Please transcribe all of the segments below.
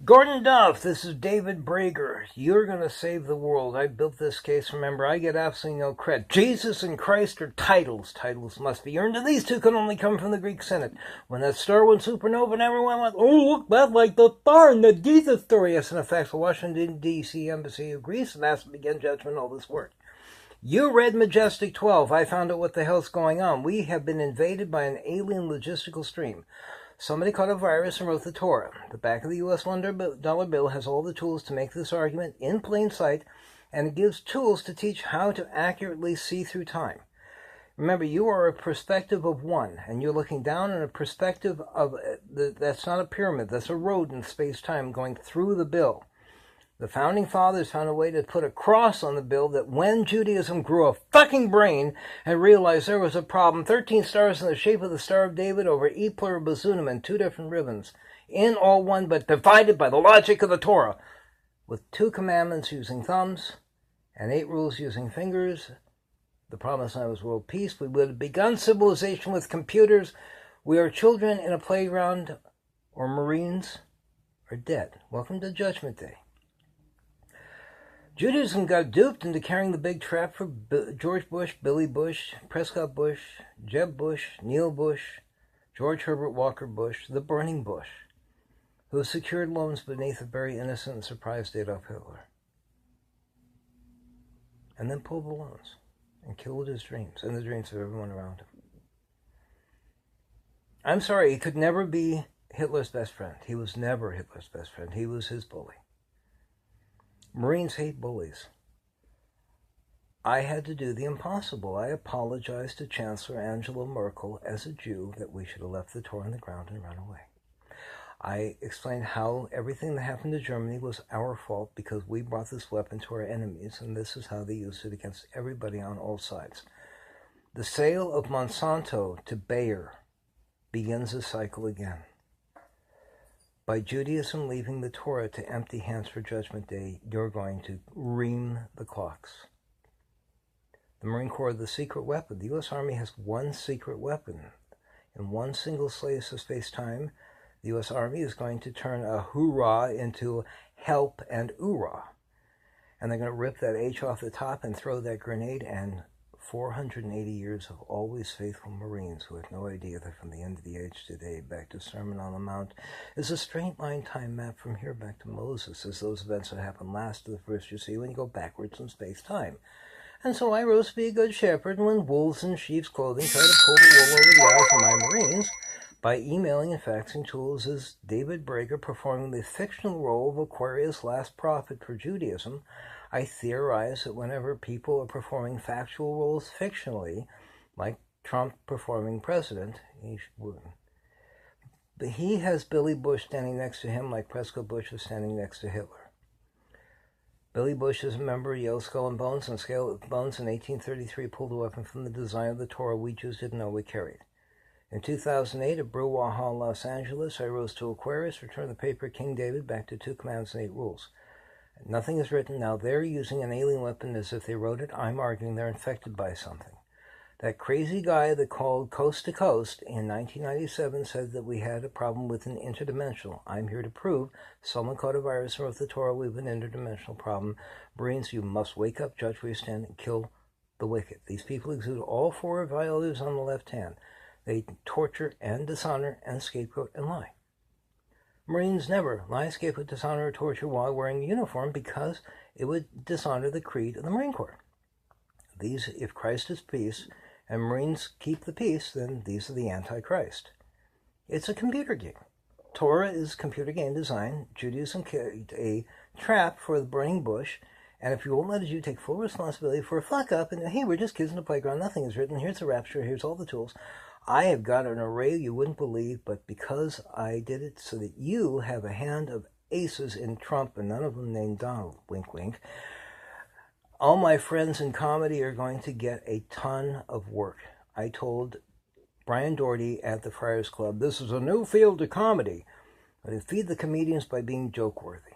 Gordon Duff, this is David Brager. You're going to save the world. I built this case. Remember, I get absolutely no credit. Jesus and Christ are titles. Titles must be earned, and these two can only come from the Greek Senate. When that star went supernova and everyone went, oh, look, that's like the star in the Jesus story. Yes, in effect, the Washington, D.C. Embassy of Greece, and that's to begin judgment, all this work. You read Majestic 12. I found out what the hell's going on. We have been invaded by an alien logistical stream. Somebody caught a virus and wrote the Torah. The back of the U.S. $1 bill has all the tools to make this argument in plain sight, and it gives tools to teach how to accurately see through time. Remember, you are a perspective of one, and you're looking down in a perspective of, that's not a pyramid, that's a road in space-time going through the bill. The Founding Fathers found a way to put a cross on the bill that when Judaism grew a fucking brain and realized there was a problem, 13 stars in the shape of the Star of David over E pluribus unum and 2 different ribbons, in all one but divided by the logic of the Torah, with 2 commandments using thumbs and 8 rules using fingers. The promised land was world peace. We would have begun civilization with computers. We are children in a playground, or Marines are dead. Welcome to Judgment Day. Judaism got duped into carrying the big trap for George Bush, Billy Bush, Prescott Bush, Jeb Bush, Neil Bush, George Herbert Walker Bush, the Burning Bush, who secured loans beneath a very innocent and surprised Adolf Hitler, and then pulled the loans and killed his dreams and the dreams of everyone around him. I'm sorry, he could never be Hitler's best friend. He was never Hitler's best friend. He was his bully. Marines hate bullies. I had to do the impossible. I apologized to Chancellor Angela Merkel as a Jew that we should have left the Torah on the ground and run away. I explained how everything that happened to Germany was our fault because we brought this weapon to our enemies, and this is how they used it against everybody on all sides. The sale of Monsanto to Bayer begins a cycle again. By Judaism leaving the Torah to empty hands for Judgment Day, you're going to ream the clocks. The Marine Corps, the secret weapon. The U.S. Army has one secret weapon. In one single slice of space-time, the U.S. Army is going to turn a hoorah into help and oorah. And they're going to rip that H off the top and throw that grenade, and 480 years of always faithful Marines who have no idea that from the end of the age today back to Sermon on the Mount is a straight line time map from here back to Moses, as those events that happened last to the first you see when you go backwards in space-time. And so I rose to be a good shepherd, and when wolves in sheep's clothing try to pull the wool over the eyes of my Marines by emailing and faxing tools as David Brager performing the fictional role of Aquarius' last prophet for Judaism, I theorize that whenever people are performing factual roles fictionally, like Trump performing president, he has Billy Bush standing next to him like Prescott Bush is standing next to Hitler. Billy Bush is a member of Yale Skull and Bones, and Skull and Bones in 1833 pulled a weapon from the design of the Torah we Jews didn't know we carried. In 2008, at Brewa Hall, Los Angeles, I rose to Aquarius, returned the paper King David back to 2 commands and 8 rules. Nothing is written. Now they're using an alien weapon as if they wrote it. I'm arguing they're infected by something. That crazy guy that called Coast to Coast in 1997 said that we had a problem with an interdimensional. I'm here to prove someone caught a virus and wrote the Torah. We have an interdimensional problem. Marines, you must wake up, judge where you stand, and kill the wicked. These people exude all 4 values on the left hand. They torture and dishonor and scapegoat and lie. Marines never lie, scapegoat, dishonor, or torture while wearing a uniform because it would dishonor the creed of the Marine Corps. These, if Christ is peace and Marines keep the peace, then these are the Antichrist. It's a computer game. Torah is computer game design. Judaism carried a trap for the burning bush, and if you won't let a Jew take full responsibility for a fuck up, and hey, we're just kids in the playground, nothing is written, here's the rapture, here's all the tools, I have got an array you wouldn't believe, but because I did it so that you have a hand of aces in Trump, and none of them named Donald, wink wink, all my friends in comedy are going to get a ton of work. I told Brian Doherty at the Friars Club, this is a new field of comedy. I feed the comedians by being joke-worthy.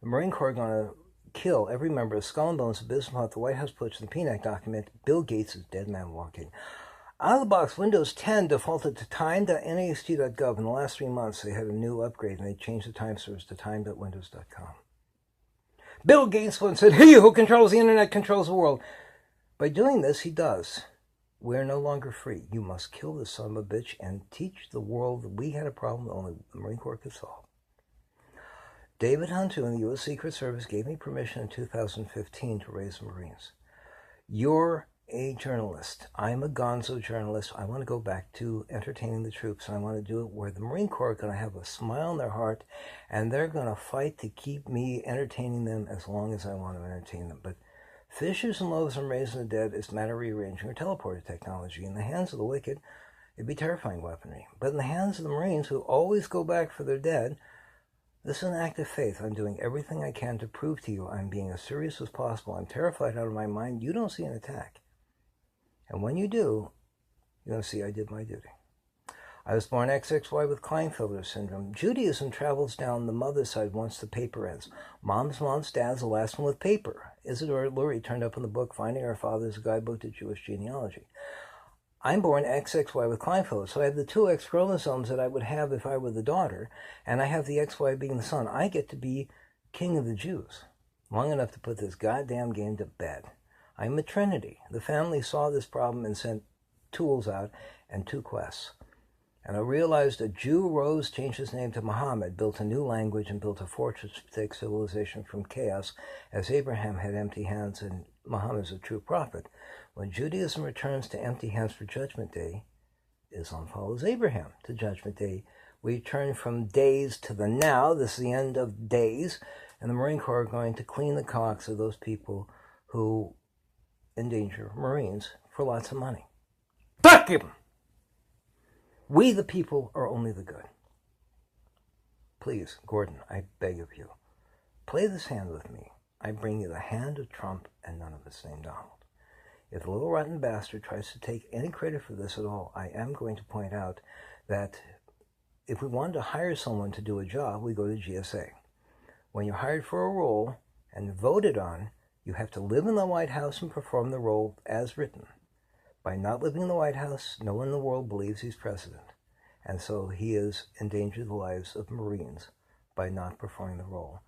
The Marine Corps are going to kill every member of Skull and Bones, the Business Plot, the White House Putsch, the PNAC document, Bill Gates' dead man walking. Out of the box, Windows 10 defaulted to time.nast.gov. In the last 3 months, they had a new upgrade, and they changed the time service to time.windows.com. Bill Gates once said, "He who controls the internet controls the world." By doing this, he does. We're no longer free. You must kill this son of a bitch and teach the world that we had a problem that only the Marine Corps could solve. David Hunter in the U.S. Secret Service gave me permission in 2015 to raise the Marines. You're a journalist. I'm a gonzo journalist. I want to go back to entertaining the troops, and I want to do it where the Marine Corps are going to have a smile on their heart, and they're going to fight to keep me entertaining them as long as I want to entertain them. But fishers and loaves and raising the dead is a matter of rearranging or teleporter technology. In the hands of the wicked, it'd be terrifying weaponry. But in the hands of the Marines, who always go back for their dead, this is an act of faith. I'm doing everything I can to prove to you I'm being as serious as possible. I'm terrified out of my mind. You don't see an attack. And when you do, you're going to see I did my duty. I was born XXY with Klinefelter syndrome. Judaism travels down the mother's side once the paper ends. Mom's dad's the last one with paper. Isidore Lurie turned up in the book Finding Our Fathers, a guidebook to Jewish genealogy. I'm born XXY with Klinefelter, so I have the two X chromosomes that I would have if I were the daughter, and I have the XY being the son. I get to be king of the Jews. Long enough to put this goddamn game to bed. I'm a trinity. The family saw this problem and sent tools out and 2 quests. And I realized a Jew rose, changed his name to Muhammad, built a new language, and built a fortress to take civilization from chaos, as Abraham had empty hands and Muhammad is a true prophet. When Judaism returns to empty hands for Judgment Day, Islam follows Abraham to Judgment Day. We turn from days to the now. This is the end of days. And the Marine Corps are going to clean the cocks of those people who endanger Marines for lots of money. Fuck him! We, the people, are only the good. Please, Gordon, I beg of you, play this hand with me. I bring you the hand of Trump and none of his name Donald. If the little rotten bastard tries to take any credit for this at all, I am going to point out that if we wanted to hire someone to do a job, we go to GSA. When you're hired for a role and voted on, you have to live in the White House and perform the role as written. By not living in the White House, no one in the world believes he's president. And so he has endangered the lives of Marines by not performing the role.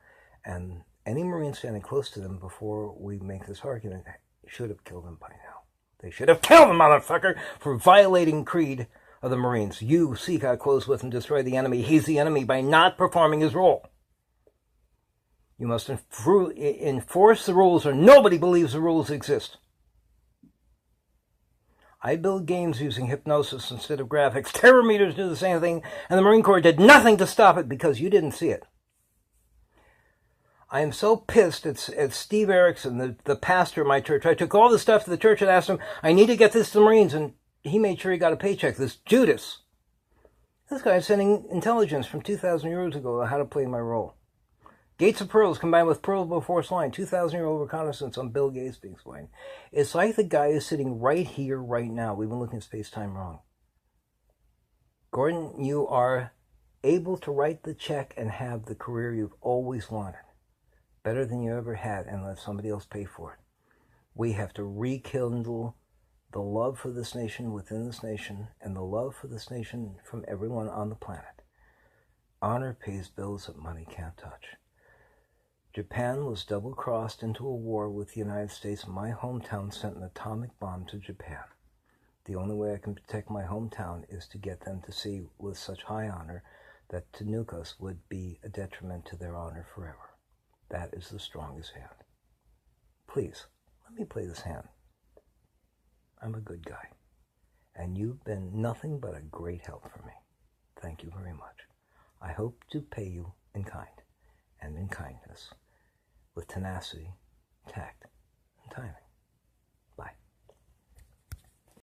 And any Marine standing close to them before we make this argument should have killed him by now. They should have killed him, motherfucker, for violating creed of the Marines. You seek out, close with, and destroy the enemy. He's the enemy by not performing his role. You must enforce the rules or nobody believes the rules exist. I build games using hypnosis instead of graphics. Terror meters do the same thing, and the Marine Corps did nothing to stop it because you didn't see it. I am so pissed at Steve Erickson, the pastor of my church. I took all the stuff to the church and asked him, I need to get this to the Marines, and he made sure he got a paycheck. This Judas. This guy is sending intelligence from 2,000 years ago on how to play my role. Gates of Pearls combined with Pearl before Swine. 2,000-year-old reconnaissance on Bill Gates being swine. It's like the guy is sitting right here, right now. We've been looking at space-time wrong. Gordon, you are able to write the check and have the career you've always wanted. Better than you ever had, and let somebody else pay for it. We have to rekindle the love for this nation within this nation and the love for this nation from everyone on the planet. Honor pays bills that money can't touch. Japan was double-crossed into a war with the United States. My hometown sent an atomic bomb to Japan. The only way I can protect my hometown is to get them to see with such high honor that to nuke us would be a detriment to their honor forever. That is the strongest hand. Please, let me play this hand. I'm a good guy, and you've been nothing but a great help for me. Thank you very much. I hope to pay you in kind and in kindness, with tenacity, tact, and timing.